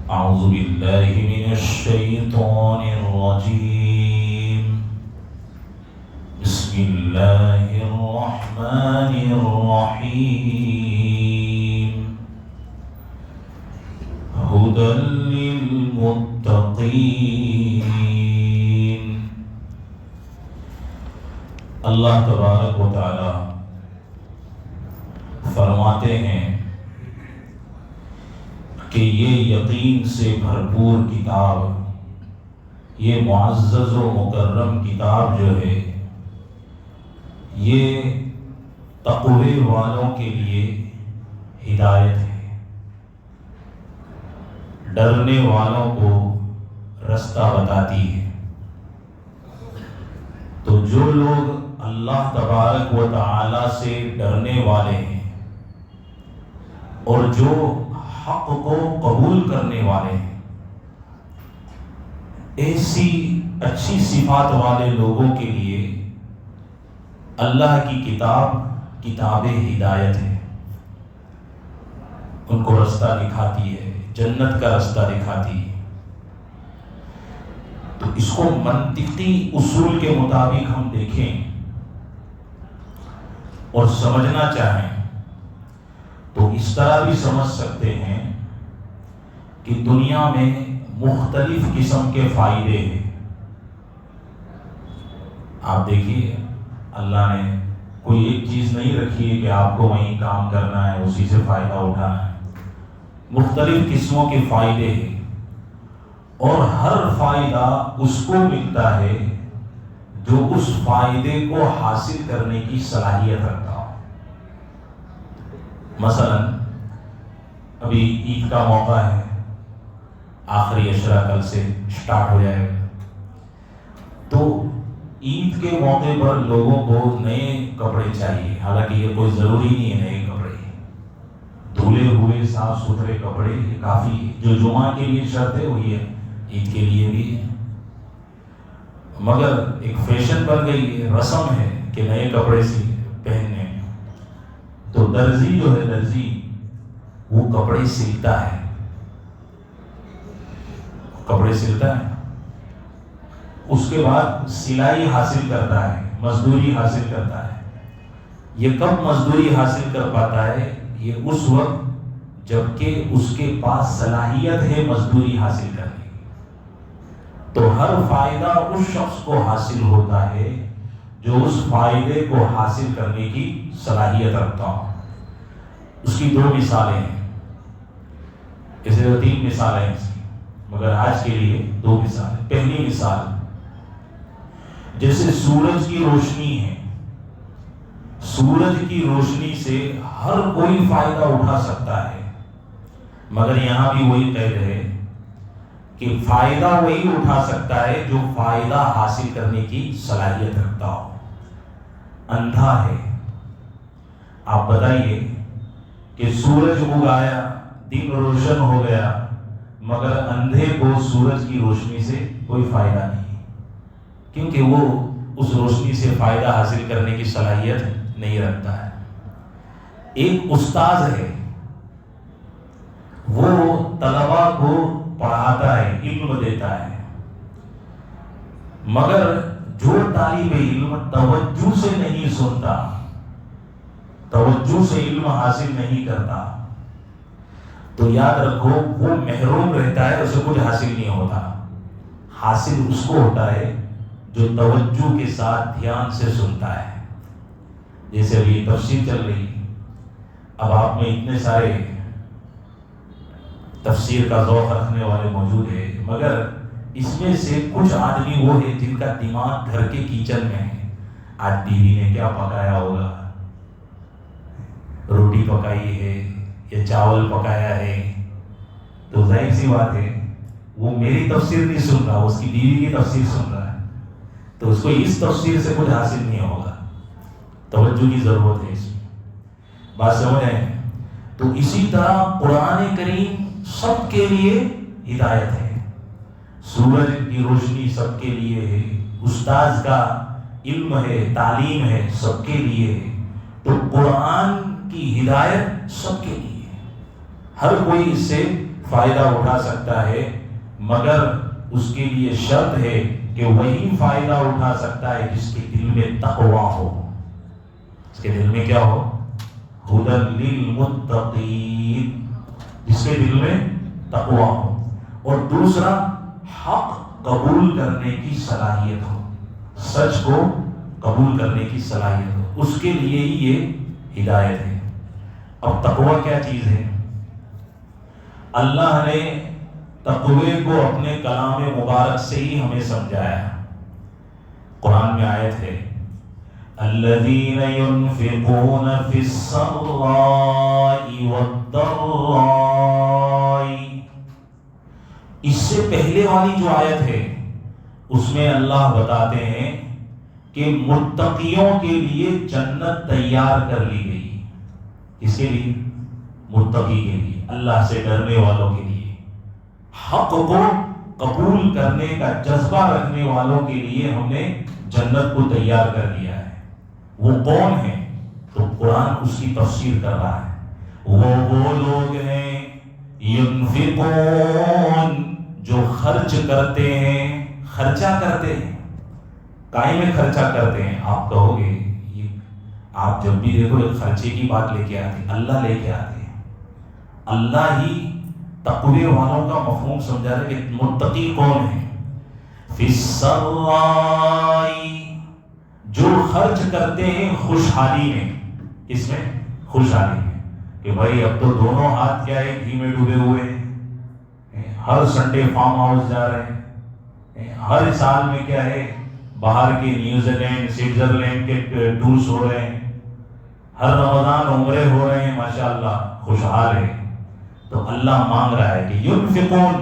أعوذ بالله من الشيطان الرجيم. بسم الله الرحمن الرحيم. هدى للمتقين. اللہ تبارک و تعالی فرماتے ہیں کہ یہ یقین سے بھرپور کتاب، یہ معزز و مکرم کتاب جو ہے، یہ تقوی والوں کے لیے ہدایت ہے، ڈرنے والوں کو رستہ بتاتی ہے۔ تو جو لوگ اللہ تبارک و تعالی سے ڈرنے والے ہیں اور جو حق کو قبول کرنے والے ہیں، ایسی اچھی صفات والے لوگوں کے لیے اللہ کی کتاب ہدایت ہے، ان کو رستہ دکھاتی ہے، جنت کا رستہ دکھاتی ہے۔ تو اس کو منطقی اصول کے مطابق ہم دیکھیں اور سمجھنا چاہیں تو اس طرح بھی سمجھ سکتے ہیں کہ دنیا میں مختلف قسم کے فائدے ہیں۔ آپ دیکھیے، اللہ نے کوئی ایک چیز نہیں رکھی ہے کہ آپ کو وہیں کام کرنا ہے، اسی سے فائدہ اٹھانا ہے۔ مختلف قسموں کے فائدے ہیں اور ہر فائدہ اس کو ملتا ہے جو اس فائدے کو حاصل کرنے کی صلاحیت رکھتا ہو۔ مثلا ابھی عید کا موقع ہے، آخری عشرہ کل سے سٹارٹ ہو جائے گا، تو عید کے موقع پر لوگوں کو نئے کپڑے چاہیے۔ حالانکہ یہ کوئی ضروری نہیں ہے نئے کپڑے، دھلے ہوئے صاف ستھرے کپڑے یہ کافی ہے۔ جو جمعہ کے لیے شرط ہے وہی ہے، عید کے لیے بھی ہے۔ مگر ایک فیشن بن گئی ہے، رسم ہے کہ نئے کپڑے پہننے۔ تو درزی جو ہے، درزی وہ کپڑے سلتا ہے، اس کے بعد سلائی حاصل کرتا ہے، مزدوری حاصل کرتا ہے۔ یہ کب مزدوری حاصل کر پاتا ہے؟ یہ اس وقت جبکہ اس کے پاس صلاحیت ہے مزدوری حاصل کرنے کی۔ تو ہر فائدہ اس شخص کو حاصل ہوتا ہے جو اس فائدے کو حاصل کرنے کی صلاحیت رکھتا ہو۔ اس کی دو مثالیں ہیں، اسے 3 مثالیں ہیں، مگر آج کے لیے 2 مثالیں۔ پہلی مثال، جیسے سورج کی روشنی ہے، سورج کی روشنی سے ہر کوئی فائدہ اٹھا سکتا ہے، مگر یہاں بھی وہی قید ہے کہ فائدہ وہی اٹھا سکتا ہے جو فائدہ حاصل کرنے کی صلاحیت رکھتا ہو۔ اندھا ہے، آپ بتائیے کہ سورج اگایا، دن روشن ہو گیا، مگر اندھے کو سورج کی روشنی سے کوئی فائدہ نہیں، کیونکہ وہ اس روشنی سے فائدہ حاصل کرنے کی صلاحیت نہیں رکھتا ہے۔ ایک استاذ ہے، وہ طلباء کو پڑھاتا ہے، علم دیتا ہے، مگر جو طالب علم توجہ سے نہیں سنتا، توجہ سے علم حاصل نہیں کرتا، تو یاد رکھو وہ محروم رہتا ہے، اسے کچھ حاصل نہیں ہوتا۔ حاصل اس کو ہوتا ہے جو توجہ کے ساتھ دھیان سے سنتا ہے۔ جیسے ابھی تفسیر چل رہی، اب آپ میں اتنے سارے تفسیر کا ذوق رکھنے والے موجود ہیں، مگر اس میں سے کچھ آدمی وہ ہے جن کا دماغ گھر کے کچن میں ہے۔ آج بیوی نے کیا پکایا ہوگا، روٹی پکائی ہے یا چاول پکایا ہے، تو ظاہر سی بات ہے وہ میری تفسیر نہیں سن رہا، اس کی بیوی کی تفسیر سن رہا ہے، تو اس کو اس تفسیر سے کچھ حاصل نہیں ہوگا۔ توجہ کی ضرورت ہے اس میں، بات سمجھ آئے؟ تو اسی طرح قرآن کریم سب کے لیے ہدایت ہے، سورج کی روشنی سب کے لیے ہے، استاذ کا علم ہے، تعلیم ہے، سب کے لیے ہے۔ تو قرآن کی ہدایت سب کے لیے، ہر کوئی اس سے فائدہ اٹھا سکتا ہے، مگر اس کے لیے شرط ہے کہ وہی فائدہ اٹھا سکتا ہے جس کے دل میں تقویٰ ہو. اس کے دل میں کیا ہو؟ ہدی للمتقین، جس کے دل میں تقویٰ ہو. اور دوسرا، حق قبول کرنے کی صلاحیت ہو، سچ کو قبول کرنے کی صلاحیت ہو، اس کے لیے ہی یہ ہدایت ہے. اب تقویٰ کیا چیز ہے؟ اللہ نے تقوی کو اپنے کلام مبارک سے ہی ہمیں سمجھایا. قرآن میں آیت ہے الذین ينفقون فی السراء والضراء. اس سے پہلے والی جو آیت ہے اس میں اللہ بتاتے ہیں کہ متقیوں کے لیے جنت تیار کر لی گئی. اس کے لیے متقی کے لیے، اللہ سے ڈرنے والوں کے لیے، حق کو قبول کرنے کا جذبہ رکھنے والوں کے لیے ہم نے جنت کو تیار کر دیا ہے. وہ کون ہیں؟ تو قرآن اس کی تفسیر کر رہا ہے. وہ لوگ ہیں ینفقون، جو خرچ کرتے ہیں، خرچہ کرتے ہیں. کائیں میں خرچہ کرتے ہیں؟ آپ کہو گے آپ جب بھی دیکھو ایک خرچے کی بات لے کے آتے، اللہ لے کے آتے ہیں. اللہ ہی تقوی والوں کا مفہوم سمجھا رہے کہ متقی کون ہے. فی السراء، جو خرچ کرتے ہیں خوشحالی میں. کس میں؟ خوشحالی میں. کہ بھائی اب تو دونوں ہاتھ کیا ہے، گھی میں ڈوبے ہوئے ہیں، ہر سنڈے فارم ہاؤس جا رہے ہیں، ہر سال میں کیا ہے باہر کے نیوزی لینڈ سوئٹزرلینڈ کے ٹورس ہو رہے ہیں، ہر رمضان عمرے ہو رہے ہیں، ماشاءاللہ خوشحال ہے. تو اللہ مانگ رہا ہے کہ ینفقون،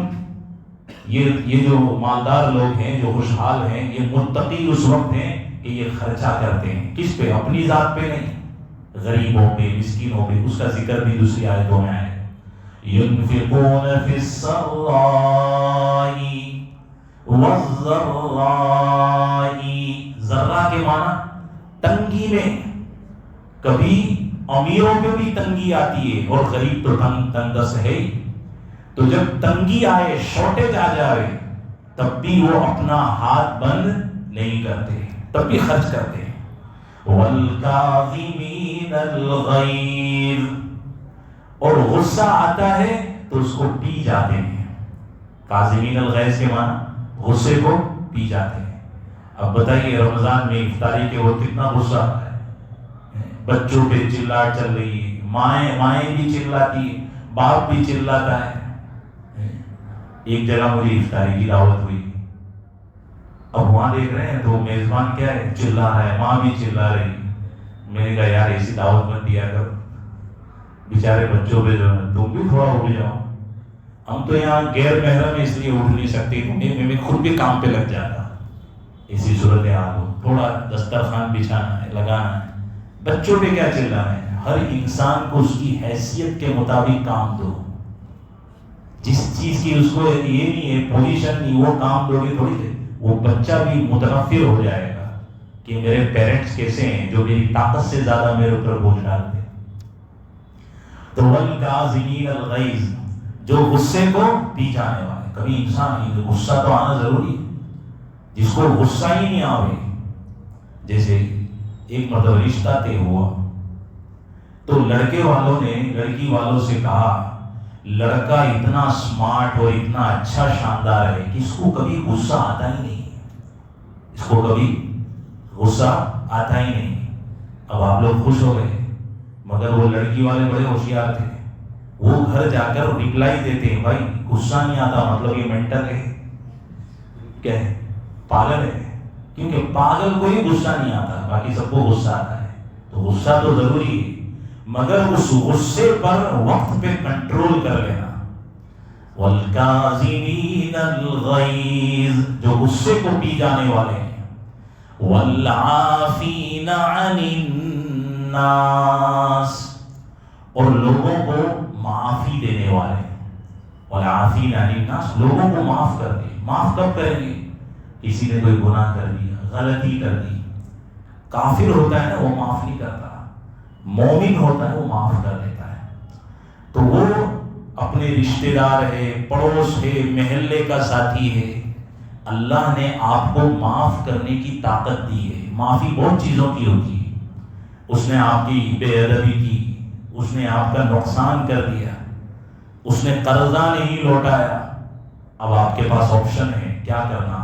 یہ جو مالدار لوگ ہیں، جو خوشحال ہیں، یہ متقی اس وقت ہیں کہ یہ خرچہ کرتے ہیں. کس پہ؟ اپنی ذات پہ نہیں، غریبوں پہ، مسکینوں پہ. اس کا ذکر بھی دوسری آیتوں میں آئے. ینفقون فی السراء والضراء. ذرہ کے معنی تنگی میں. کبھی امیروں پہ بھی تنگی آتی ہے اور غریب تو تنگ دست ہے ہی. تو جب تنگی آئے، شارٹیج آ جائے، تب بھی وہ اپنا ہاتھ بند نہیں کرتے، تب بھی خرچ کرتے ہیں. والکاظمین الغیظ، اور غصہ آتا ہے تو اس کو پی جاتے ہیں. کاظمین الغیظ کے معنی غصے کو پی جاتے ہیں. اب بتائیے رمضان میں افطاری کے وقت کتنا غصہ آتا ہے، بچوں پہ چلاٹ چل رہی ہے، مائیں بھی چلاتی ہے، باپ بھی چلاتا ہے. ایک جگہ مجھے افطاری کی دعوت ہوئی، اب وہاں دیکھ رہے ہیں تو میزبان کیا ہے، چلا رہا ہے، ماں بھی چلا رہی. میں نے کہا یار ایسی دعوت مت دیا کرو، بیچارے بچوں پہ جو ہے تم بھی تھوڑا اٹھ جاؤ. ہم تو یہاں غیر محرم اس لیے اٹھ نہیں سکتے، میں خود بھی کام پہ لگ جاتا. اسی صورت حال ہو، تھوڑا دسترخوان بچھانا ہے، لگانا ہے، بچوں پہ کیا چلانا ہے. ہر انسان کو اس کی حیثیت کے مطابق کام دو. جس چیز کی اس کو یہ نہیں ہے پوزیشن نہیں، وہ کام دو گے تھوڑی دیر، وہ بچہ بھی متنفر ہو جائے گا کہ میرے پیرنٹس کیسے ہیں جو میری طاقت سے زیادہ میرے اوپر بوجھ ڈالتے. تو والکاظمین الغیظ، جو غصے کو پی جانے والے. کبھی انسان غصہ تو آنا ضروری ہے، جس کو غصہ ہی نہیں آوے. جیسے ایک مرتبہ رشتہ طے ہوا تو لڑکے والوں نے لڑکی والوں سے کہا لڑکا اتنا اسمارٹ اور اتنا اچھا شاندار ہے کہ اس کو کبھی غصہ آتا ہی نہیں، اس کو کبھی غصہ آتا ہی نہیں. اب آپ لوگ خوش ہو گئے، مگر وہ لڑکی والے بڑے ہوشیار تھے. وہ گھر جا کر ریپلائی دیتے ہیں بھائی غصہ نہیں آتا مطلب یہ مینٹل ہے، کیا ہے، پاگل ہے. کیونکہ پاگل کو ہی غصہ نہیں آتا، باقی سب کو غصہ آتا ہے. تو غصہ تو ضروری ہے، مگر اس غصے پر وقت پہ کنٹرول کر لینا. والکاظمین الغیظ، جو غصے کو پی جانے والے ہیں. والعافین عن الناس، اور لوگوں کو معافی دینے والے. والعافین عن الناس، لوگوں کو معاف کر دے. معاف کب کریں گے؟ کسی نے کوئی گناہ کر دیا، غلطی کر دی. کافر ہوتا ہے نا وہ معاف نہیں کرتا، مومن ہوتا ہے وہ معاف کر دیتا ہے. تو وہ اپنے رشتہ دار ہے، پڑوس ہے، محلے کا ساتھی ہے، اللہ نے آپ کو معاف کرنے کی طاقت دی ہے۔ معافی بہت چیزوں کی ہوتی ہے۔ اس نے آپ کی بے ادبی کی، اس نے آپ کا نقصان کر دیا، اس نے قرضہ نہیں لوٹایا، اب آپ کے پاس آپشن ہے کیا کرنا۔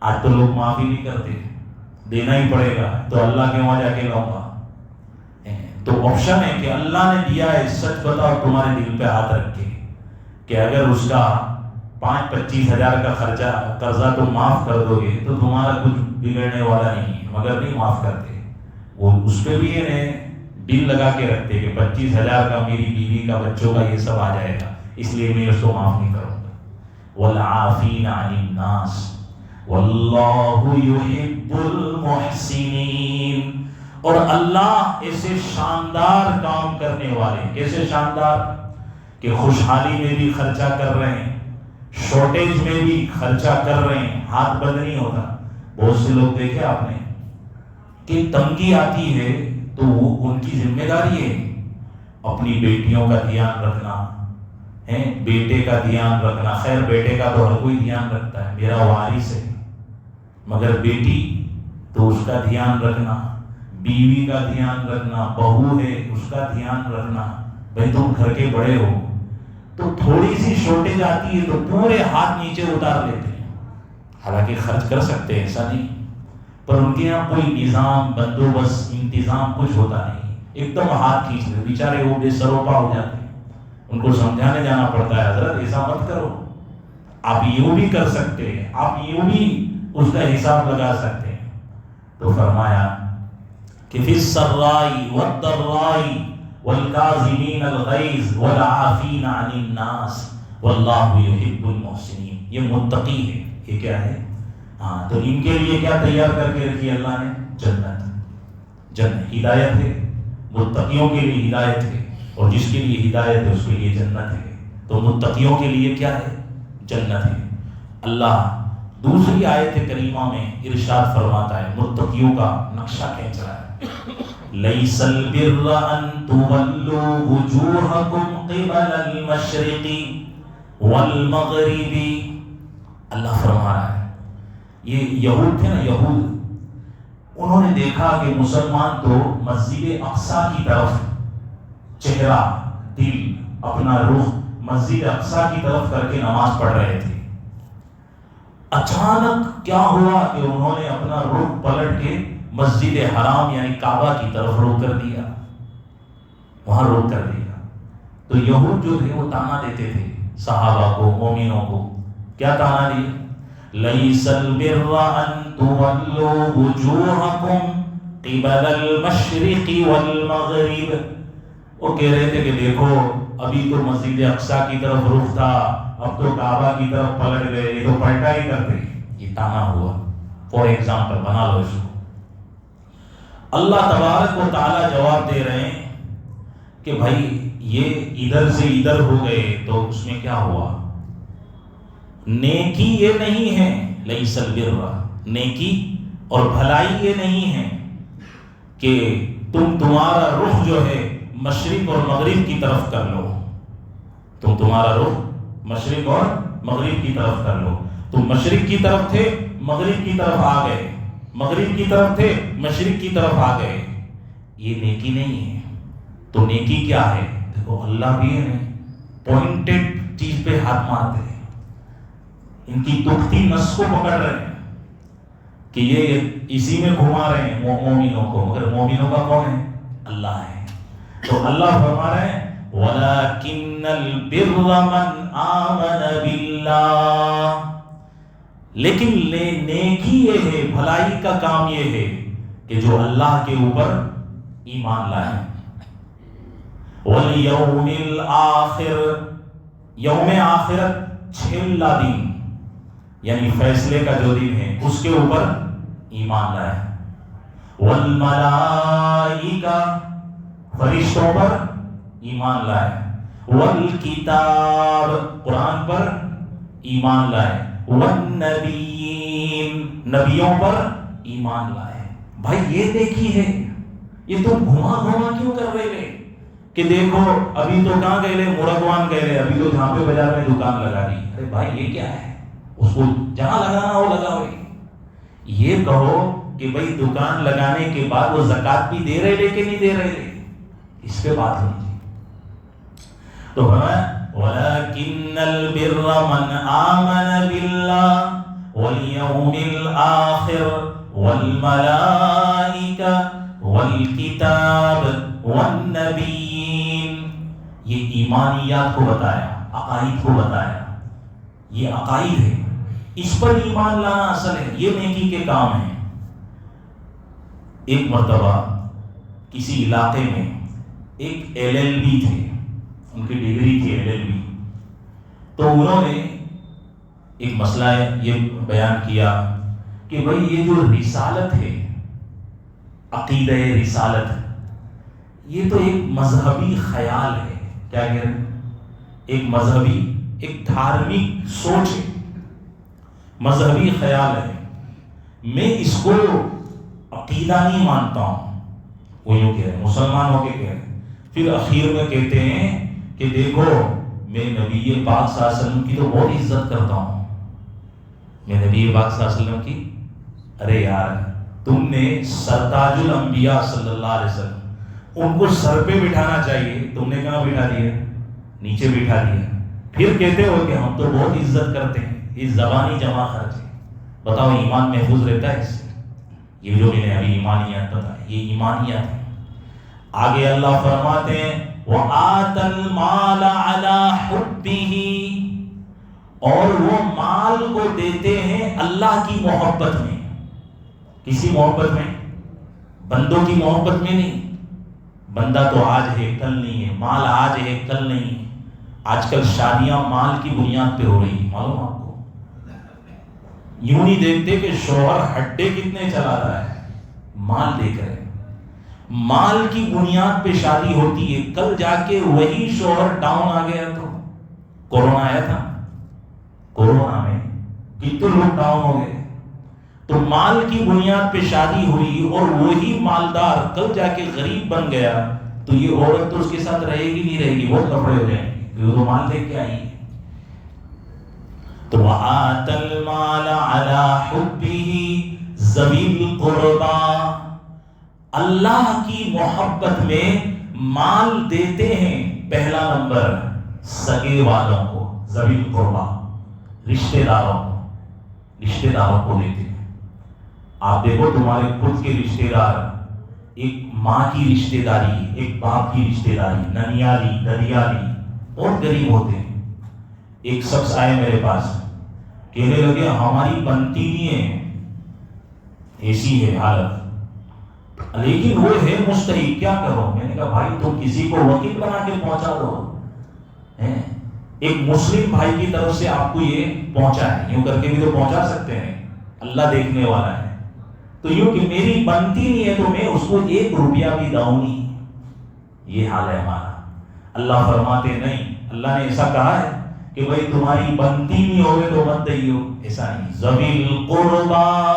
آج تو لوگ معافی نہیں کرتے، دینا ہی پڑے گا تو اللہ کے وہاں جا کے لاؤں گا۔ تو آپشن ہے کہ اللہ نے دیا ہے، سچ بتاؤ تمہارے دل پہ ہاتھ رکھ کے کہ اگر اس کا 5-25 ہزار کا خرچہ قرضہ تم معاف کر دو گے تو تمہارا کچھ بگڑنے والا نہیں ہے، مگر نہیں معاف کرتے۔ وہ اس پہ بھی ڈیل لگا کے رکھتے کہ 25,000 کا میری بیوی کا بچوں کا یہ سب آ جائے گا، اس لیے میں اس کو معاف نہیں کروں گا۔ والعافین عن الناس واللہ یحب المحسنین۔ اور اللہ ایسے شاندار کام کرنے والے، کیسے شاندار کہ خوشحالی میں بھی خرچہ کر رہے ہیں، شارٹیج میں بھی خرچہ کر رہے ہیں، ہاتھ بند نہیں ہوتا۔ بہت سے لوگ دیکھے آپ نے کہ تنگی آتی ہے تو وہ ان کی ذمہ داری ہے اپنی بیٹیوں کا دھیان رکھنا ہے، بیٹے کا دھیان رکھنا۔ خیر بیٹے کا تو ہر کوئی دھیان رکھتا ہے، میرا وارث ہے، مگر بیٹی تو اس کا دھیان رکھنا، بیوی کا دھیان رکھنا، بہو ہے اس کا دھیان رکھنا۔ بھائی تم گھر کے بڑے ہو تو تھوڑی سی شارٹیج آتی ہے تو پورے ہاتھ نیچے اتار لیتے ہیں، حالانکہ خرچ کر سکتے ہیں، ایسا نہیں، پر ان کے یہاں کوئی نظام، بندوبست، انتظام کچھ ہوتا نہیں، ایک دم ہاتھ کھینچ لے، بیچارے وہ بے سروپا ہو جاتے ہیں، ان کو سمجھانے جانا پڑتا ہے، حضرت ایسا مت کرو، آپ یوں بھی کر سکتے ہیں، آپ یوں بھی اس کا حساب لگا سکتے ہیں۔ تو فرمایا کہ فی السراء والضراء والکاظمین الغیظ والعافین عن الناس واللہ یحب المحسنین۔ یہ متقی ہے، یہ کیا ہے؟ ہاں، تو ان کے لیے کیا تیار کر کے رکھی اللہ نے؟ جنت۔ جنت ہدایت ہے، متقیوں کے لیے ہدایت ہے، اور جس کے لیے ہدایت ہے اس کے لیے جنت ہے۔ تو متقیوں کے لیے کیا ہے؟ جنت ہے۔ اللہ دوسری آیت کریمہ میں ارشاد فرماتا ہے، متقیوں کا نقشہ کھینچ رہا ہے، لیس البر ان تولوا وجوہکم قبل المشرق والمغرب۔ اللہ فرما رہا ہے، یہ یہود تھے نا، یہود، انہوں نے دیکھا کہ مسلمان تو مسجد اقصی کی طرف چہرہ، دل، اپنا رخ مسجد اقصی کی طرف کر کے نماز پڑھ رہے تھے۔ اچانک کیا ہوا کہ انہوں نے اپنا رخ پلٹ کے مسجد حرام یعنی کعبہ کی طرف رخ کر دیا، وہاں رخ کر دیا۔ تو یہود جو تھے وہ تانا دیتے تھے صحابہ کو، مومنوں کو، کیا تانا دیا؟ لیس البر ان تولوا وجوہکم قبل المشرق والمغرب۔ وہ کہہ رہے تھے کہ دیکھو ابھی تو مسجد اقصی کی طرف رخ تھا، اب تو کعبہ کی طرف پلٹ گئے، یہ تو پلٹا ہی کرتے۔ یہ تانا ہوا۔ فور ایگزامپل بنا لو اس کو۔ اللہ تبارک و تعالی جواب دے رہے ہیں کہ بھائی یہ ادھر سے ادھر ہو گئے تو اس میں کیا ہوا؟ نیکی یہ نہیں ہے، لیس البر، نیکی اور بھلائی یہ نہیں ہے کہ تمہارا رخ جو ہے مشرق اور مغرب کی طرف کر لو، تمہارا رخ مشرق اور مغرب کی طرف کر لو، تم مشرق کی طرف تھے مغرب کی طرف آ گئے، مغرب کی طرف تھے مشرق کی طرف آ گئے، یہ نیکی نہیں ہے۔ تو نیکی کیا ہے؟ دیکھو اللہ بھی ہے پوائنٹڈ چیز پہ ہاتھ مارتے ہیں، ان کی دکھتی نس کو پکڑ رہے ہیں کہ یہ اسی میں گھما رہے ہیں مومنوں کو، مگر مومنوں کا کون ہے؟ اللہ ہے۔ تو اللہ فرما رہے ہیں وَلَكِنَّ الْبِرَّ مَنْ آمَنَ بِاللَّهِ، لیکن نیکی یہ ہے، بھلائی کا کام یہ ہے کہ جو اللہ کے اوپر ایمان لائے۔ وَالْيَوْمِ الْآخِرِ، یوم آخرت 6 دن یعنی فیصلے کا جو دن ہے اس کے اوپر ایمان لائے۔ وَالْمَلَائِكَةِ، فرشتوں پر ایمان لائے۔ وَالْكِتَابِ، قرآن پر ایمان لائے۔ وَالنَّبِيِّينَ، نبیوں پر ایمان لائے۔ بھائی یہ دیکھی ہے، یہ تم گھما گھما کیوں کر رہے ہیں کہ دیکھو ابھی تو کہاں گئے لے مرغوان گئے لے، ابھی تو جہاں پہ بازار میں دکان لگا دی. ارے بھائی یہ کیا ہے؟ اس کو جہاں لگانا ہو لگا ہوئی. یہ کہو کہ بھائی دکان لگانے کے بعد وہ زکات بھی دے رہے لے کہ نہیں دے رہے لے، اس پہ بات ہونی چاہیے. تو وَلَكِنَّ الْبِرَّ مَنْ آمَنَ بِاللَّهِ وَالْيَوْمِ الْآخِرِ وَالْمَلَائِكَةِ وَالْكِتَابِ وَالنَّبِيِّينَ. یہ ایمانیات کو بتایا، عقائد کو بتایا. یہ عقائد ہے، اس پر ایمان لانا اصل ہے، یہ نیکی کے کام ہیں. ایک مرتبہ کسی علاقے میں ایک LLB تھے، ان کی ڈگری تھی LLB. تو انہوں نے ایک مسئلہ یہ بیان کیا کہ بھئی یہ جو رسالت ہے، عقیدہ رسالت، یہ تو ایک مذہبی خیال ہے. کیا کہہ رہے ہیں؟ ایک مذہبی، ایک دھارمک سوچ ہے، مذہبی خیال ہے. میں اس کو عقیدہ نہیں مانتا ہوں. وہ یوں کہہ رہے ہیں، مسلمان ہو کے کہہ رہے ہیں. پھر اخیر میں کہتے ہیں کہ دیکھو میں نبی پاک صلی اللہ علیہ وسلم کی تو بہت عزت کرتا ہوں. میں نبی پاک صلی اللہ علیہ وسلم کی، ارے یار تم نے سرتاج الانبیاء صلی اللہ علیہ وسلم، ان کو سر پہ بٹھانا چاہیے، تم نے کہاں بٹھا دیا؟ نیچے بٹھا دیا. پھر کہتے ہو کہ ہم تو بہت عزت کرتے ہیں. یہ زبانی جمع خرچ ہے. بتاؤ ایمان محفوظ رہتا ہے اس سے؟ یہ جو میں نے ابھی ایمانیات بتائی، یہ ایمانیات ہے. آگے اللہ فرماتے ہیں وَآتَ الْمَالَ عَلَى حُبِّهِ، اور وہ مال کو دیتے ہیں اللہ کی محبت میں. کسی محبت میں؟ بندوں کی محبت میں نہیں. بندہ تو آج ہے کل نہیں ہے، مال آج ہے کل نہیں ہے. آج کل شادیاں مال کی بنیاد پہ ہو رہی ہیں، معلوم آپ کو؟ یوں نہیں دیکھتے کہ شوہر ہڈے کتنے چلا رہا ہے، مال دیکھ رہے ہیں. مال کی بنیاد پہ شادی ہوتی ہے. کل جا کے وہی شوہر ڈاؤن آ گیا تو کورونا آیا تھا، کورونا میں کتنے لوگ ڈاؤن ہو گئے. تو مال کی بنیاد پہ شادی ہوئی اور وہی مالدار کل جا کے غریب بن گیا تو یہ عورت تو اس کے ساتھ رہے گی نہیں رہے گی، بہت کپڑے ہو جائیں گے، وہ تو مال لے کے آئی. تو وَآتَ الْمَالَ عَلَى حُبِّهِ ذَوِي الْقُرْبَىٰ، اللہ کی محبت میں مال دیتے ہیں. پہلا نمبر سگے والوں کو، ذوی القربیٰ، رشتہ داروں کو، رشتہ داروں کو دیتے ہیں. آپ دیکھو تمہارے خود کے رشتہ دار، ایک ماں کی رشتہ داری، ایک باپ کی رشتہ داری، ننیالی ددیالی، بہت غریب ہوتے ہیں. ایک شخص آئے میرے پاس، کہنے لگے ہماری بنتی نہیں ہے، ایسی ہے حالت، لیکن وہ ہے مستحق، کیا کرو؟ میں نے کہا بھائی تم کسی کو وکیل بنا کے پہنچا دو. ایک مسلم بھائی کی طرف سے آپ کو یہ پہنچا ہے، یوں کر کے بھی تو پہنچا سکتے ہیں، اللہ دیکھنے والا ہے. تو یوں کہ میری بنتی نہیں ہے تو میں اس کو 1 روپیہ بھی داؤں نہیں. یہ حال ہے ہمارا. اللہ فرماتے نہیں، اللہ نے ایسا کہا ہے کہ بھائی تمہاری بنتی نہیں ہوگی تو مت دئیو، ایسا نہیں. ذوی القربیٰ،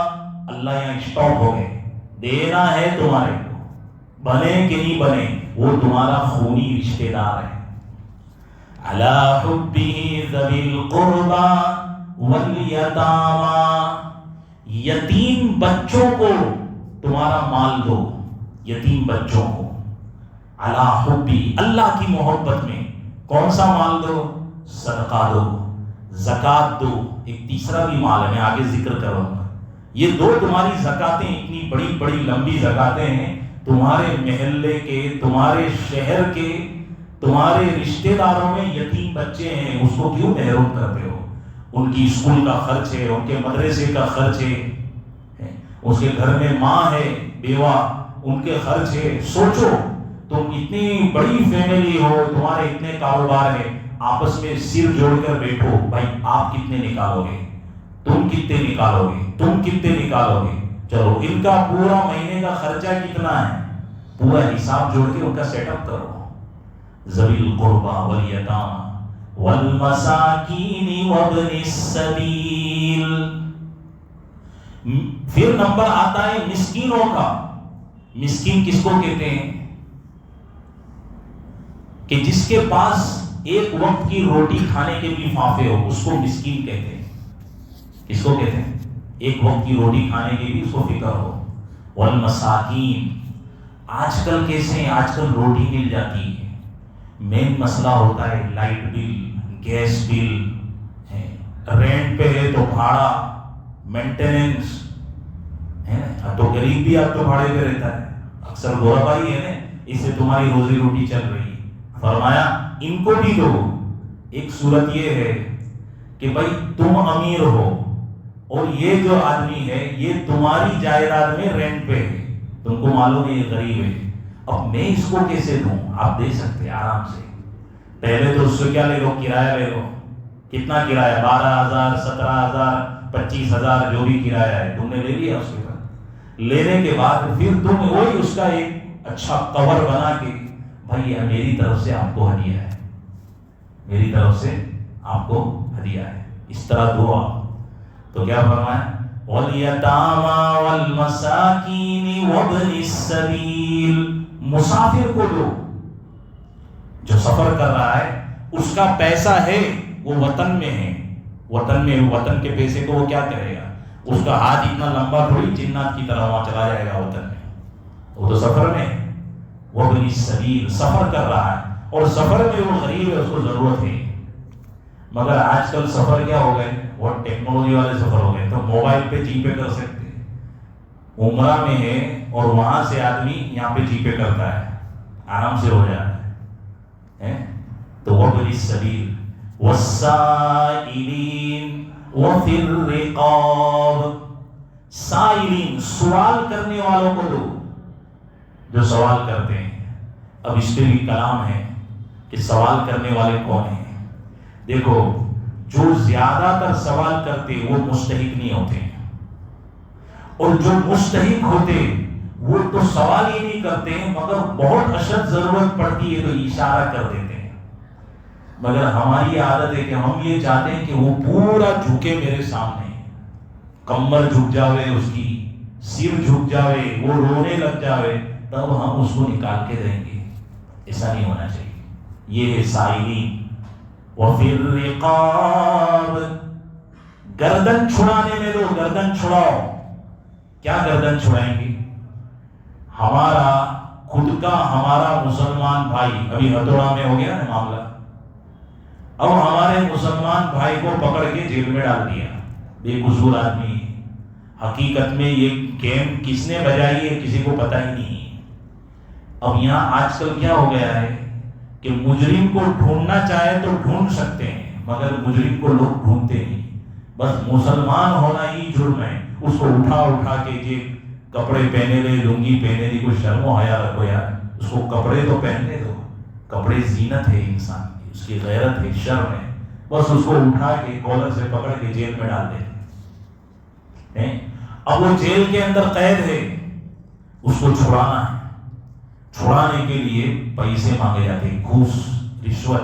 اللہ یہاں اسٹاپ ہو گئے. دینا ہے تمہارے کو، بنے کہ نہیں بنے، وہ تمہارا خونی رشتہ دار ہے. عَلَى حُبِّهِ ذَوِي الْقُرْبَىٰ وَالْيَتَامَىٰ، یتیم بچوں کو تمہارا مال دو، یتیم بچوں کو. عَلَى حُبِّهِ، اللہ کی محبت میں. کون سا مال دو؟ صدقہ دو، زکوٰۃ دو. ایک تیسرا بھی مال ہے، میں آگے ذکر کروں گا. یہ 2 تمہاری زکاتیں اتنی بڑی بڑی لمبی زکاتیں ہیں. تمہارے محلے کے، تمہارے شہر کے، تمہارے رشتہ داروں میں یتیم بچے ہیں، اس کو کیوں محروم کرتے ہو؟ ان کی اسکول کا خرچ ہے، ان کے مدرسے کا خرچ ہے، اس کے گھر میں ماں ہے بیوہ، ان کے خرچ ہے. سوچو تم اتنی بڑی فیملی ہو، تمہارے اتنے کاروبار ہے، آپس میں سر جوڑ کر بیٹھو بھائی آپ کتنے نکالو گے، تم کتنے نکالو گے، تم کتنے نکالو گے. چلو ان کا پورا مہینے کا خرچہ کتنا ہے، پورا حساب جوڑ کے ان کا سیٹ اپ کرو. ذوی القربیٰ والیتامى والمساکین وابن السبیل. پھر نمبر آتا ہے مسکینوں کا. مسکین کس کو کہتے ہیں؟ کہ جس کے پاس ایک وقت کی روٹی کھانے کے بھی فافے ہو، اس کو مسکین کہتے ہیں. کس کو کہتے ہیں؟ ایک وقت کی روٹی کھانے کی بھی اس کو فکر ہو. والمساکین، آج کل کیسے ہیں؟ آج کل روٹی مل جاتی ہے، مین مسئلہ ہوتا ہے لائٹ بل، گیس بل، رینٹ پہ ہے تو بھاڑا، مینٹیننس ہے. تو غریب بھی آپ تو بھاڑے پہ رہتا ہے، اکثر گورا بھائی ہے نا، اس سے تمہاری روزی روٹی چل رہی ہے. فرمایا ان کو بھی دو. ایک صورت یہ ہے کہ بھائی تم امیر ہو اور یہ جو آدمی ہے یہ تمہاری جائیداد میں رینٹ پہ ہے، تم کو معلوم ہے یہ غریب ہے، اب میں اس کو کیسے دوں؟ آپ دے سکتے آرام سے. پہلے تو اس سے کیا لے لو؟ کرایہ لے لو. کتنا کرایہ؟ 12,000، 17,000، 25,000 جو بھی کرایہ ہے تم نے لے لیا. اس کے بعد لینے کے بعد پھر تم وہی اس کا ایک اچھا کور بنا کے، بھائی یہ میری طرف سے آپ کو ہدیہ ہے، میری طرف سے آپ کو ہدیہ ہے، اس طرح دو آپ. تو کیا فرمایا؟ وَالْيَتَامَى وَالْمَسَاكِينِ وَابْنِ السَّبِيلِ، مسافر کو دو. جو سفر کر رہا ہے اس کا پیسہ ہے وہ وطن میں ہے، وطن کے پیسے کو وہ کیا کرے گا؟ اس کا ہاتھ اتنا لمبا تھوڑی جنات کی طرح وہاں چلا جائے گا وطن میں، وہ تو سفر میں ہے. وابن السبیل، سفر کر رہا ہے اور سفر میں وہ غریب ہے، اس کو ضرورت ہے. مگر آج کل سفر کیا ہو گئے؟ وہ ٹیکنالوجی والے سفر ہو گئے. تو موبائل پہ جی پے کر سکتے ہیں، عمرہ میں ہے اور وہاں سے آدمی یہاں پہ جی پے کرتا ہے، آرام سے ہو جاتا ہے. تو وابن السبیل والسائلین وفی الرقاب، سائلین سوال کرنے والوں کو دو، جو سوال کرتے ہیں. اب اس پہ بھی کلام ہے کہ سوال کرنے والے کون ہیں. دیکھو جو زیادہ تر سوال کرتے وہ مستحق نہیں ہوتے، اور جو مستحق ہوتے وہ تو سوال ہی نہیں کرتے، مگر بہت اشد ضرورت پڑتی ہے تو اشارہ کر دیتے ہیں. مگر ہماری عادت ہے کہ ہم یہ چاہتے ہیں کہ وہ پورا جھکے میرے سامنے، کمر جھک جاوے، اس کی سر جھک جاوے، وہ رونے لگ جاوے، تب ہم اس کو نکال کے دیں گے. ایسا نہیں ہونا چاہیے. یہ ہے سائلین. وفی الرقاب، گردن چھڑانے میں دو، گردن چھڑاؤ. کیا گردن چھڑائیں گے؟ ہمارا خود کا ہمارا مسلمان بھائی، ابھی ہتھوڑا میں ہو گیا نا معاملہ، اب ہمارے مسلمان بھائی کو پکڑ کے جیل میں ڈال دیا، بے قصور آدمی. حقیقت میں یہ گیم کس نے بجائی ہے کسی کو پتہ ہی نہیں. اب یہاں آج کل کیا ہو گیا ہے کہ مجرم کو ڈھونڈنا چاہے تو ڈھونڈ سکتے ہیں، مگر مجرم کو لوگ ڈھونڈتے نہیں. بس مسلمان ہونا ہی جرم ہے. اس کو اٹھا کے یہ کپڑے پہنے لے، لنگی پہنے دی، کوئی شرم و حیا رکھو یار. اس کو کپڑے تو پہننے دو، کپڑے زینت ہے انسان کی، اس کی غیرت ہے، شرم ہے. بس اس کو اٹھا کے کالر سے پکڑ کے جیل میں ڈال دیتے ہیں. اب وہ جیل کے اندر قید ہے، اس کو چھڑانا ہے. چھڑانے کے لیے پیسے مانگے جاتے ہیں، گھوس، رشوت.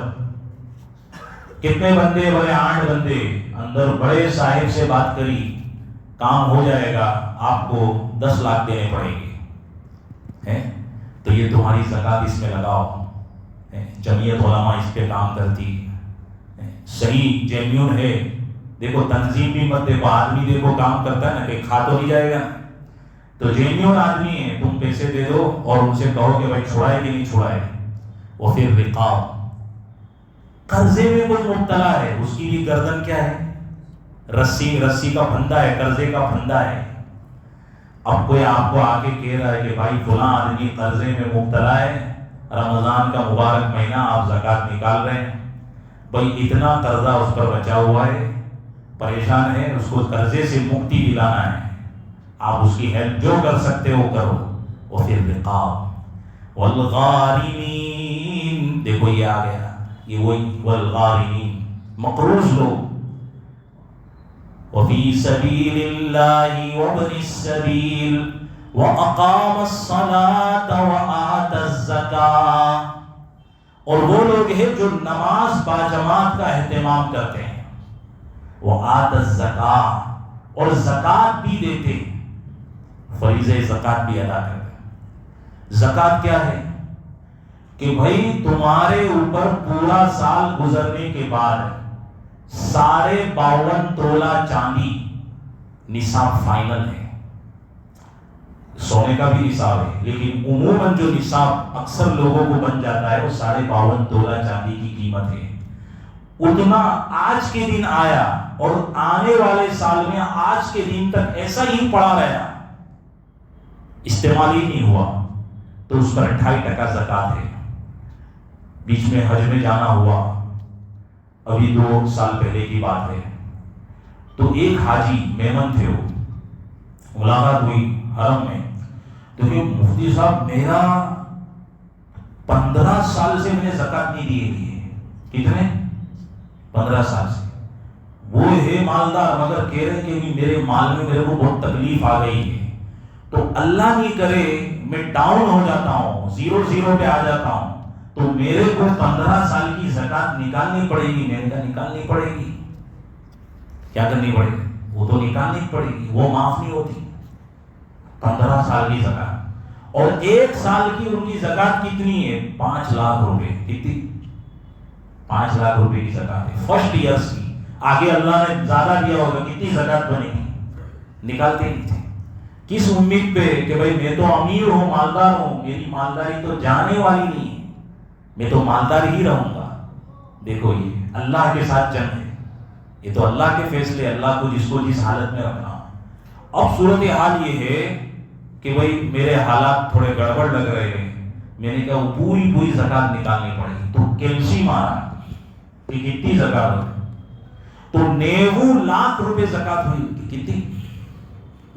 کتنے بندے؟ بڑے 8 بندے اندر بڑے صاحب سے بات کری، کام ہو جائے گا، آپ کو 10 لاکھ دینے پڑیں گے، تو یہ تمہاری زکات اس میں لگاؤ. جمعیت علماء اس پہ کام کرتی ہے، صحیح جینیون ہے. دیکھو تنظیم بھی مت دیکھو، آدمی دیکھو کام کرتا ہے نا، کہ کھا تو نہیں جائے گا. تو جینیون آدمی ہے، تم پیسے دے دو اور ان سے کہو کہ بھائی چھڑائے کہ نہیں چھڑائے. وہ پھر رقاب، قرضے میں کوئی مبتلا ہے، اس کی بھی گردن کیا ہے؟ رسی کا پھندا ہے، قرضے کا پھندا ہے. اب کوئی آپ کو آ کے کہہ رہا ہے کہ بھائی فلاں آدمی قرضے میں مبتلا ہے، رمضان کا مبارک مہینہ آپ زکات نکال رہے ہیں، بھائی اتنا قرضہ اس پر بچا ہوا ہے، پریشان ہے، اس کو قرضے سے مکتی دلانا ہے، آپ اس کی ہیلپ جو کر سکتے ہو کرو. اور پھر رقاب والغارمین، دیکھو یہ آ گیا، یہ وہی والغارمین، مقروض لوگ. وفی سبیل اللہ وابن السبیل واقام الصلاة وآت الزکاة، اور وہ لوگ ہیں جو نماز باجماعت کا اہتمام کرتے ہیں. وآت الزکاة، اور زکات بھی دیتے ہیں، فریضہ زکات بھی ادا کرتے ہیں. زکات کیا ہے؟ کہ بھائی تمہارے اوپر پورا سال گزرنے کے بعد 52.5 تولہ چاندی نصاب فائنل ہے. سونے کا بھی نصاب ہے، لیکن عموماً جو نصاب اکثر لوگوں کو بن جاتا ہے وہ 52.5 تولہ چاندی کی قیمت ہے. اتنا آج کے دن آیا اور آنے والے سال میں آج کے دن تک ایسا ہی پڑا رہا، استعمال ہی نہیں ہوا، تو اس پر 28% زکوٰۃ ہے. بیچ میں حج میں جانا ہوا، ابھی 2 سال پہلے کی بات ہے، تو ایک حاجی میمن تھے، وہ ملاقات ہوئی حرم میں، تو کہ مفتی صاحب میرا 15 سال سے میں نے زکوٰۃ نہیں دی ہے. کتنے؟ 15 سال سے. وہ ہے مالدار، مگر کہہ رہے کہ میرے مال میں میرے کو بہت تکلیف آ گئی ہے، تو اللہ نہیں کرے میں ڈاؤن ہو جاتا ہوں، 0 پہ آ جاتا ہوں، تو میرے کو 15 سال کی زکوٰۃ نکالنی پڑے گی. میں نے کہا نکالنی پڑے گی. کیا کرنی پڑے گی؟ وہ تو نکالنی پڑے گی، وہ معاف نہیں ہوتی. 15 سال کی زکوٰۃ، اور 1 سال کی ان کی زکوٰۃ کتنی ہے؟ 5 لاکھ روپے. کتنی؟ 5 لاکھ روپے کی زکوٰۃ ہے فرسٹ ایئرس کی. آگے اللہ نے زیادہ دیا ہوگا، کتنی زکوٰۃ بنے گی؟ نکالتے نہیں تھے. کس امید پہ کہ بھائی میں تو امیر ہوں، مالدار ہوں، میری مالداری تو جانے والی نہیں ہے، میں تو مالدار ہی رہوں گا. دیکھو یہ اللہ کے ساتھ جنگ ہے، یہ تو اللہ کے فیصلے، اللہ کو جس حالت میں رکھنا. اب صورتحال یہ ہے کہ بھائی میرے حالات تھوڑے گڑبڑ لگ رہے ہیں، میں نے کہا وہ پوری زکوٰۃ نکالنی پڑے گی. تو کیلسی مارا کہ کتنی زکوٰۃ ہوئی، تو 90 لاکھ روپے زکوٰۃ ہوئی. کتنی؟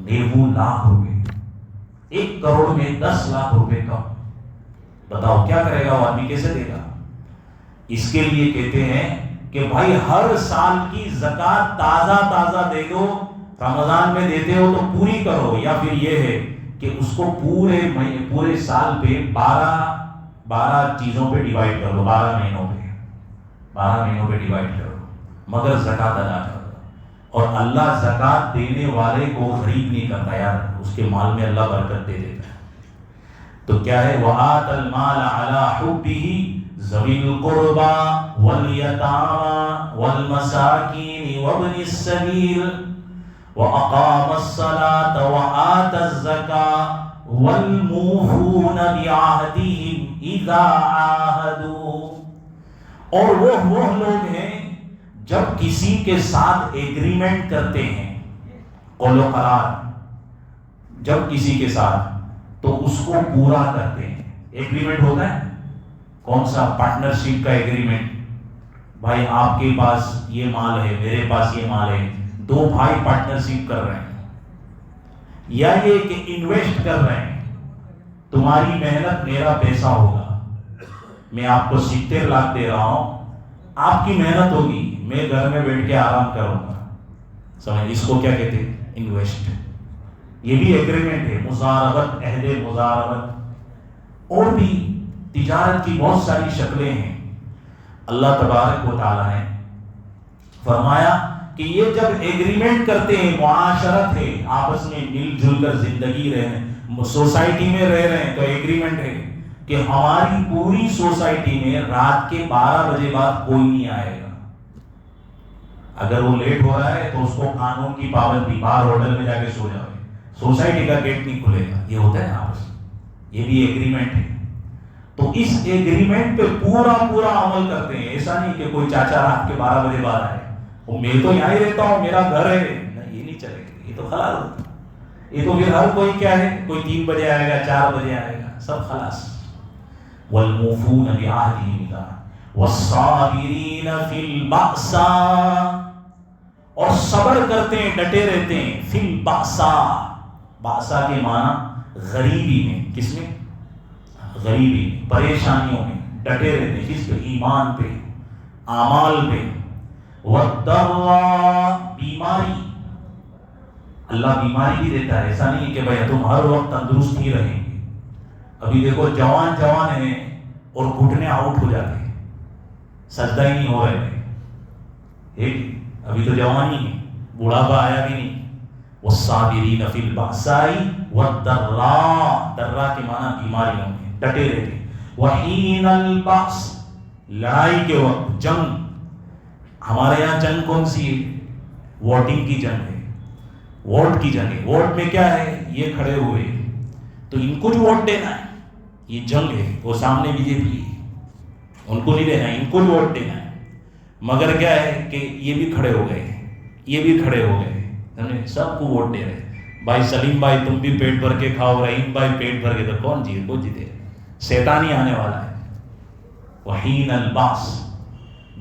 90 لاکھ روپے. 1 کروڑ میں 10 لاکھ روپے کم. بتاؤ کیا کرے گا وہ آدمی، کیسے دے گا؟ اس کے لیے کہتے ہیں کہ بھائی ہر سال کی زکوٰۃ تازہ دے دو. رمضان میں دیتے ہو تو پوری کرو، یا پھر یہ ہے کہ اس کو پورے سال پہ 12 چیزوں پہ ڈیوائڈ کر دو، 12 مہینوں پہ ڈیوائڈ کرو، مگر زکوٰۃ ادا کر دو. اور اللہ زکوٰۃ دینے والے کو غریب نہیں کرتا یار، اس کے مال میں اللہ برکت دے دیتا ہے. تو کیا ہے؟ وَآتَ الْمَالَ عَلَىٰ حُبِّهِ ذَوِي الْقُرْبَىٰ وَالْيَتَامَىٰ وَالْمَسَاكِينِ وَابْنِ السَّبِيلِ وَأَقَامَ الصَّلَاةَ وَآتَى الزَّكَاةَ وَالْمُوفُونَ بِعَهْدِهِمْ إِذَا عَاهَدُوا. اور وہ لوگ ہیں جب کسی کے ساتھ ایگریمنٹ کرتے ہیں، قول و قرار، جب کسی کے ساتھ، تو اس کو پورا کرتے ہیں. ایگریمنٹ ہوتا ہے کون سا؟ پارٹنرشپ کا ایگریمنٹ. بھائی آپ کے پاس یہ مال ہے، میرے پاس یہ مال ہے، 2 بھائی پارٹنرشپ کر رہے ہیں. یا یہ کہ انویسٹ کر رہے ہیں، تمہاری محنت میرا پیسہ ہوگا، میں آپ کو 70 لاکھ دے رہا ہوں، آپ کی محنت ہوگی، میں گھر میں بیٹھ کے آرام کروں گا. سمجھ، اس کو کیا کہتے ہیں؟ انویسٹ. یہ بھی ایگریمنٹ ہے، مزاربت، عہد مزاربت. اور بھی تجارت کی بہت ساری شکلیں ہیں. اللہ تبارک و تعالیٰ نے فرمایا کہ یہ جب ایگریمنٹ کرتے ہیں، معاشرت ہے، آپس میں مل جل کر زندگی رہے، سوسائٹی میں رہ رہے ہیں، تو ایگریمنٹ ہے کہ ہماری پوری سوسائٹی میں رات کے 12 بجے بعد کوئی نہیں آئے گا. اگر وہ لیٹ ہو رہا ہے تو اس کو قانون کی پابندی، باہر ہوٹل میں جا کے سو جائے، سوسائٹی کا گیٹ نہیں کھلے گا. یہ ہوتا ہے نا آپس، یہ بھی ایگریمنٹ ہے. تو اس ایگریمنٹ پہ پورا عمل کرتے ہیں. ایسا نہیں کہ کوئی چاچا رات کے 12 بجے بعد آئے، وہ میں تو یہاں ہی رہتا ہوں، میرا گھر ہے، نہیں، یہ نہیں چلے گا. یہ تو خلاص ہوتا ہے. یہ تو پھر ہر کوئی کیا ہے، کوئی 3 بجے آئے گا، 4 بجے آئے گا، سب خلاص. والموفون بعهدهم والصابرین فی البأساء، اور صبر کرتے ہیں، ڈٹے رہتے ہیں. فی البأساء، بأساء کے معنی غریبی میں. کس میں؟ غریبی، پریشانیوں میں ڈٹے رہتے ہیں. کس پہ؟ ایمان پہ، اعمال پہ. والضراء، بیماری، اللہ بیماری بھی دیتا ہے. ایسا نہیں کہ بھائی تم ہر وقت تندرست ہی رہیں گے. ابھی دیکھو جوان ہیں اور گھٹنے آؤٹ ہو جاتے ہیں، سجدہ ہی نہیں ہو رہے ہیں. ایک ابھی تو جوان ہی ہے، بڑھاپا آیا بھی نہیں. والصابرین فی البأساء والضراء، ضراء کے معنی بیماریوں میں ڈٹے رہتے ہیں. وحین البعث، لڑائی کے وقت، جنگ. ہمارے یہاں جنگ کون سی ہے؟ ووٹنگ کی جنگ ہے، ووٹ کی جنگ ہے. ووٹ میں کیا ہے؟ یہ کھڑے ہوئے تو ان کو جو ووٹ دینا ہے، یہ جنگ ہے. وہ سامنے بی جے پی ہے، ان کو نہیں دینا ہے، ان کو جو ووٹ دینا ہے. مگر کیا ہے کہ یہ بھی کھڑے ہو گئے، یہ بھی کھڑے ہو گئے، سب کو ووٹ دے رہے. بھائی سلیم بھائی تم بھی پیٹ بھر کے کھاؤ، رحیم بھائی پیٹ بھر کے، تو کون جیتے؟ کو جیتے؟ شیطان ہی آنے والا ہے. وحین البعث،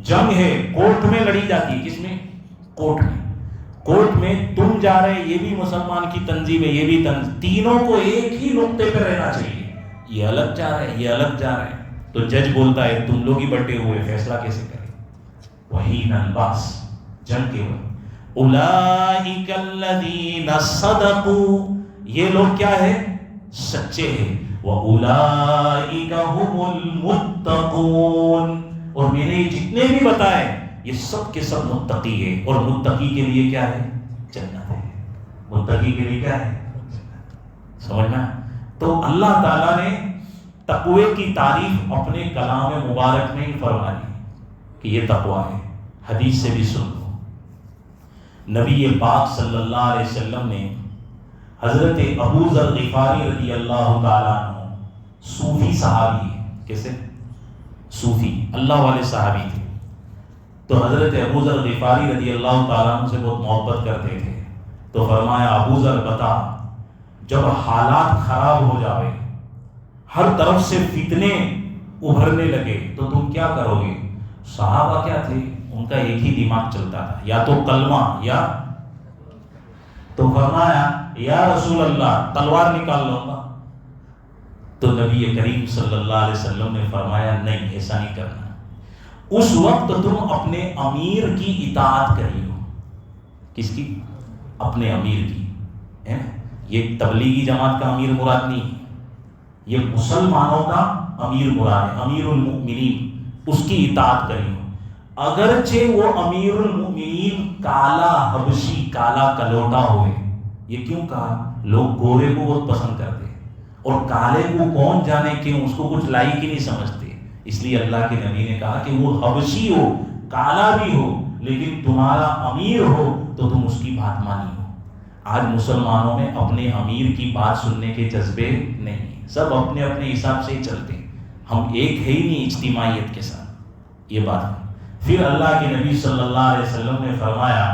جنگ ہے، کورٹ میں لڑی جاتی ہے. کس میں؟ کورٹ میں. کورٹ میں تم جا رہے، یہ بھی مسلمان کی تنظیم ہے، یہ بھی تنظیم، تینوں کو ایک ہی نقطے پہ رہنا چاہیے. یہ الگ جا رہے ہیں، یہ الگ جا رہے ہیں، تو جج بولتا ہے تم لوگ ہی بٹے ہوئے، فیصلہ کیسے کریں؟ وحین البعث، جنگ کے وقت. اولئک الذین صدقوا، یہ لوگ کیا ہے؟ سچے ہیں. وَأُولَئِكَ هُمُ الْمُتَّقُونَ، اور میں نے جتنے بھی بتائے یہ سب کے سب متقی ہے. اور متقی کے لیے کیا ہے؟ جنت ہے. متقی کے لیے کیا ہے؟ جنت. سمجھنا؟ تو اللہ تعالیٰ نے تقوی کی تعریف اپنے کلام مبارک میں ہی فرما دی کہ یہ تقوی ہے. حدیث سے بھی سن لو، نبی پاک صلی اللہ علیہ وسلم نے حضرت ابو ذر غفاری رضی اللہ تعالیٰ عنہ، صوفی صحابی ہے. کیسے؟ صوفی، اللہ والے صحابی تھے. تو حضرت ابو ذر غفاری رضی اللہ تعالیٰ عنہ سے بہت محبت کرتے تھے. تو فرمایا ابو ذر بتا، جب حالات خراب ہو جاوے، ہر طرف سے فتنے ابھرنے لگے، تو تم کیا کرو گے؟ صحابہ کیا تھے؟ ان کا ایک ہی دماغ چلتا تھا، یا تو کلمہ یا. تو فرمایا یا رسول اللہ تلوار نکال لوں گا. تو نبی کریم صلی اللہ علیہ وسلم نے فرمایا نہیں، ایسا نہیں کرنا. اس وقت تم اپنے امیر کی اطاعت کریو. کس کی؟ اپنے امیر کی. یہ تبلیغی جماعت کا امیر مراد نہیں ہے، یہ مسلمانوں کا امیر مراد ہے، امیر المؤمنین. اس کی اطاعت کریو، اگرچہ وہ امیر المؤمنین کالا حبشی، کالا کلوٹا ہوئے. یہ کیوں کہا؟ لوگ گورے کو بہت پسند کرتے اور کالے کو کون جانے کیوں، اس کو کچھ لائق ہی نہیں سمجھتے. اس لیے اللہ کے نبی نے کہا کہ وہ حبشی ہو، کالا بھی ہو، لیکن تمہارا امیر ہو تو تم اس کی بات مانی ہو. آج مسلمانوں میں اپنے امیر کی بات سننے کے جذبے نہیں ہیں، سب اپنے اپنے حساب سے ہی چلتے ہیں. ہم ایک ہے ہی نہیں اجتماعیت کے ساتھ. یہ بات ہے. پھر اللہ کے نبی صلی اللہ علیہ وسلم نے فرمایا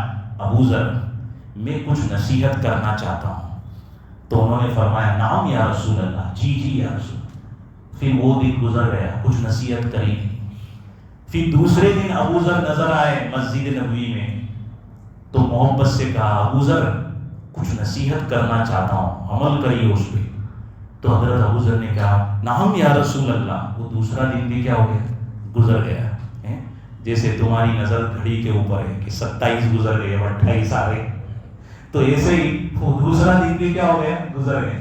ابو ذر میں کچھ نصیحت کرنا چاہتا ہوں. تو انہوں نے فرمایا نعم یا رسول اللہ، جی جی یا رسول. پھر وہ دن گزر گیا، کچھ نصیحت کری نہیں. پھر دوسرے دن ابو ذر نظر آئے مسجد نبوی میں، تو محبت سے کہا ابو ذر کچھ نصیحت کرنا چاہتا ہوں، عمل کریے اس پہ. تو حضرت ابو ذر نے کہا نعم یا رسول اللہ. وہ دوسرا دن بھی کیا ہو گیا؟ گزر گیا. جیسے تمہاری نظر گھڑی کے اوپر ہے کہ 27 گزر گئے، 28 آ گئے، تو ایسے ہی وہ دوسرا دن بھی کیا ہو گیا؟ گزر گیا.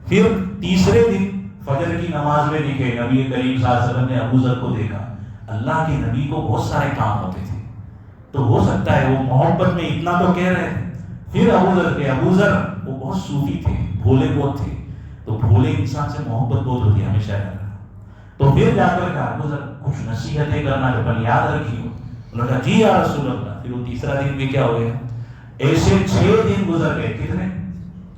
پھر تیسرے دن فجر کی نماز میں دکھے نبی کریم صلی اللہ علیہ وسلم نے ابو ذر کو دیکھا. اللہ کے نبی کو بہت سارے کام ہوتے تھے، تو ہو سکتا ہے وہ محبت میں اتنا تو کہہ رہے تھے. پھر ابو ذر وہ بہت صوفی تھے، بھولے بہت تھے، تو بھولے انسان سے محبت بہت ہوتی ہے ہمیشہ یاد. تو پھر جا کر کہا ابو ذر کچھ نصیحتیں کرنا جو اپن یاد رکھی ہو. انہوں نے کہا جی یا رسول اللہ. پھر وہ تیسرا دن بھی کیا ہو گیا؟ ایسے 6 دن گزر گئے. کتنے؟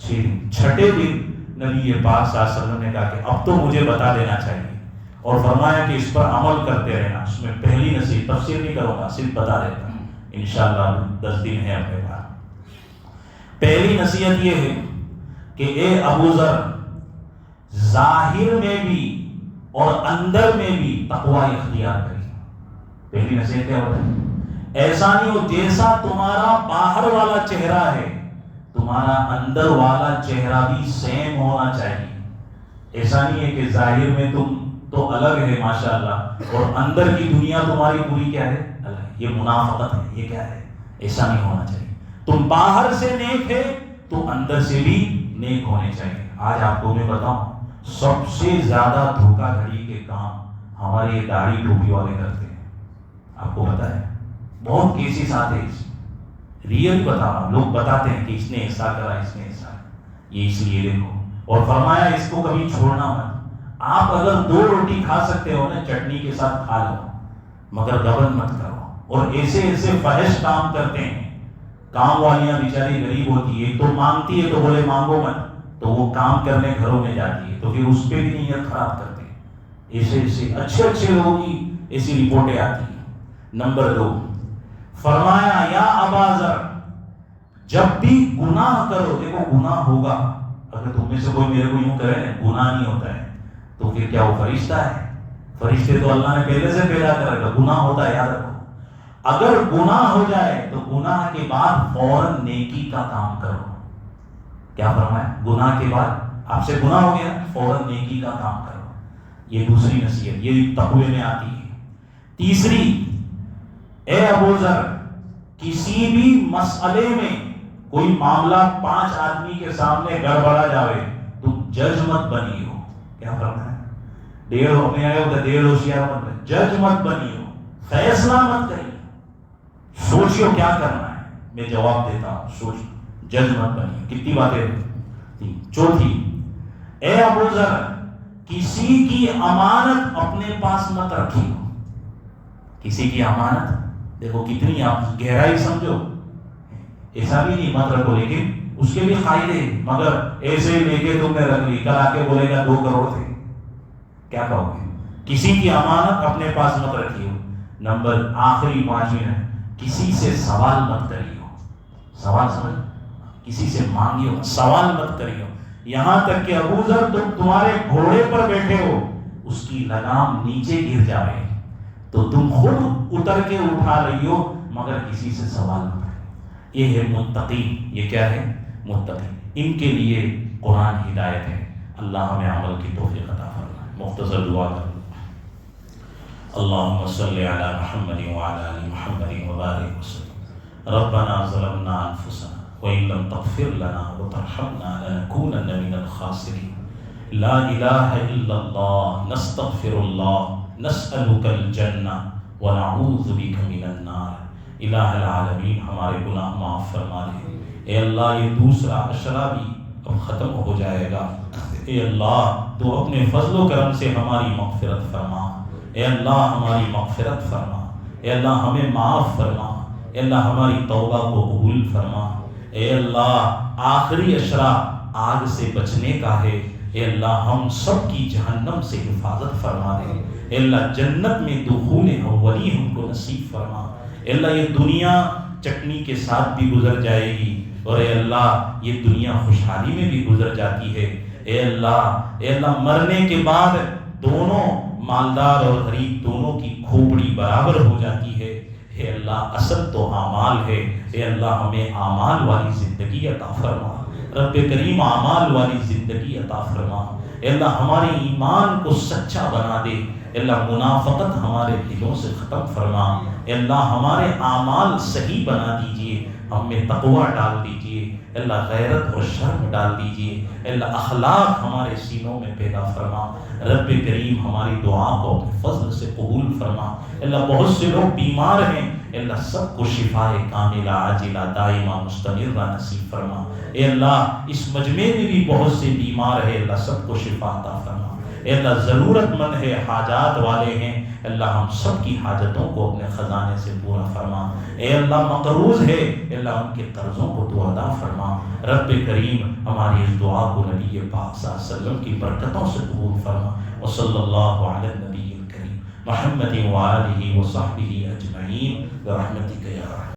6 دن. چھٹے دن نبی پاک صلی اللہ علیہ وسلم نے کہا کہ اب تو مجھے بتا دینا چاہیے، اور فرمایا کہ اس پر عمل کرتے رہنا. اس میں پہلی نصیحت، تفسیر نہیں کروں گا، صرف بتا دیتا ہوں، انشاءاللہ 10 دن ہے اپنے پاس. پہلی نصیحت یہ ہے کہ اے ابو ذر، ظاہر میں بھی اور اندر میں بھی تقوی اختیار کریے. پہلی نصیحت کیا ہوتا ہے؟ ایسا نہیں ہو جیسا تمہارا باہر والا چہرہ ہے تمہارا اندر والا چہرہ بھی سیم ہونا چاہیے. ایسا نہیں ہے کہ ظاہر میں تم تو الگ ہے ماشاءاللہ اور اندر کی دنیا تمہاری پوری کیا ہے؟ الگ. یہ منافقت ہے. یہ کیا ہے؟ ایسا نہیں ہونا چاہیے. تم باہر سے نیک ہے تو اندر سے بھی نیک ہونے چاہیے. آج آپ کو میں بتاؤں سب سے زیادہ دھوکہ دھڑی کے کام ہمارے یہ داڑھی ٹوپی والے کرتے ہیں. آپ کو پتا ہے بہت کیسز آتے ہیں، ریئل بتا رہا ہوں. لوگ بتاتے ہیں کہ اس نے ایسا کرا، اس نے ایسا. یہ اس لیے دیکھو، اور فرمایا اس کو کبھی چھوڑنا مت. آپ اگر 2 روٹی کھا سکتے ہو نا چٹنی کے ساتھ کھا لو، مگر گبن مت کرو۔ اور ایسے ایسے فحش کام کرتے ہیں، کام والیاں بیچاری غریب ہوتی ہے، تو مانگتی ہے تو بولے مانگو مت، تو وہ کام کرنے گھروں میں جاتی ہے تو پھر اس پہ بھی نیت خراب کرتے ہیں۔ ایسے ایسے اچھے لوگوں کی ایسی رپورٹیں آتی ہیں۔ نمبر 2، فرمایا یا ابا ذر، جب بھی گناہ کرو، دیکھو گناہ ہوگا، اگر تم میں سے کوئی میرے کو یوں کرے گناہ نہیں ہوتا ہے تو پھر کیا وہ فرشتہ ہے؟ فرشتے تو اللہ نے پہلے سے پیدا کر رکھا، گناہ ہوتا ہے یاد رکھو۔ اگر گناہ ہو جائے تو گناہ کے بعد فوراً نیکی کا کام کرو۔ کیا فرمایا؟ گناہ کے بعد آپ سے گناہ ہو گیا، فوراً نیکی کا کام کرو۔ یہ دوسری نصیحت، یہ تقوی میں آتی ہے۔ تیسری، اے ابو ذر، کسی بھی مسئلے میں کوئی معاملہ 5 آدمی کے سامنے گڑبڑا جاوے تو جج مت بنی ہو۔ کیا فرق ہے؟ ڈیڑھ اپنے آئے ہوتا ہے، ڈیڑھ ہوشیار مت بنی، جج مت بنی ہو، فیصلہ مت کریے، سوچیو کیا کرنا ہے، میں جواب دیتا ہوں، سوچ، جج مت بنی ہو۔ کتنی باتیں تھی؟ چوتھی، اے ابو ذر، کسی کی امانت اپنے پاس مت رکھی ہو۔ کسی کی امانت، دیکھو کتنی آپ گہرائی سمجھو، ایسا بھی نہیں مت رکھو، لیکن اس کے بھی فائدے، مگر ایسے لے کے تم نے رکھ لی، کل آ کے بولے گا 2 کروڑ تھے، کیا کہو گے؟ کسی کی امانت اپنے پاس مت رکھی ہو۔ نمبر آخری 5ویں ہے، کسی سے سوال مت کریو۔ سوال سمجھ، کسی سے مانگیو، سوال مت کریو۔ یہاں تک کہ ابو ذر تم تمہارے گھوڑے پر بیٹھے ہو، اس کی لگام نیچے گر جائے تو تم خود اتر کے اٹھا رہی ہو، مگر کسی سے سوال مت کرو۔ یہ ہے متقی۔ یہ کیا ہے؟ متقی۔ ان کے لیے قرآن ہدایت ہے۔ اللہ ہمیں عمل کی توفیق عطا فرمائے۔ مختصر دعا کرو۔ اللہم صلی علی محمد وعلی آل محمد وبارک وسلم۔ ربنا ظلمنا انفسنا وإن لم تغفر لنا وترحمنا لنكونن من الخاسرين۔ لا الہ الا اللہ، نستغفر اللہ، نسألک الجنہ ونعوذ بک من النار۔ الہ العالمین ہمارے گناہ معاف فرما دے۔ اے اللہ یہ دوسرا عشرہ بھی اب ختم ہو جائے گا، اے اللہ تو اپنے فضل و کرم سے ہماری مغفرت فرما۔ اے اللہ ہماری مغفرت فرما، اے اللہ ہمیں معاف فرما، اے اللہ ہماری توبہ کو قبول فرما۔ اے اللہ آخری عشرہ آگ سے بچنے کا ہے، اے اللہ ہم سب کی جہنم سے حفاظت فرما دے۔ اے اللہ جنت میں دخول اولی ہم کو نصیب فرما۔ اے اللہ یہ دنیا چٹنی کے ساتھ بھی گزر جائے گی، اور اے اللہ یہ دنیا خوشحالی میں بھی گزر جاتی ہے۔ اے اللہ مرنے کے بعد دونوں مالدار اور غریب دونوں کی کھوپڑی برابر ہو جاتی ہے۔ اے اللہ اصل تو اعمال ہے، اے اللہ ہمیں اعمال والی زندگی عطا فرما۔ رب کریم اعمال والی زندگی عطا فرما۔ اے اللہ ہمارے ایمان کو سچا بنا دے، اے اللہ منافقت ہمارے دلوں سے ختم فرما۔ اے اللہ ہمارے اعمال صحیح بنا دیجئے، ہم میں تقوی ڈال دیجئے، اے اللہ غیرت اور شرم ڈال دیجئے، اے اللہ اخلاق ہمارے سینوں میں پیدا فرما۔ رب کریم ہماری دعا کو اپنے فضل سے قبول فرما۔ اے اللہ بہت سے لوگ بیمار ہیں، اے اللہ سب کو شفاء کاملہ عاجلہ دائمہ مستمرہ نصیب فرما۔ اے اللہ اس مجمع میں بھی بہت سے بیمار ہیں، اللہ سب کو شفا عطا فرما۔ اے اللہ ضرورت مند ہے، حاجات والے ہیں، اللہ ہم سب کی حاجتوں کو اپنے خزانے سے پورا فرما۔ اے اللہ مقروض ہے، اے اللہ ان کے قرضوں کو تو ادا فرما۔ رب کریم ہماری اس دعا کو نبی پاک صلی اللہ علیہ وسلم کی برکتوں سے قبول فرما۔ وصلی اللہ علی النبی الکریم محمد وآلہ وصحبہ اجمعین برحمتک یا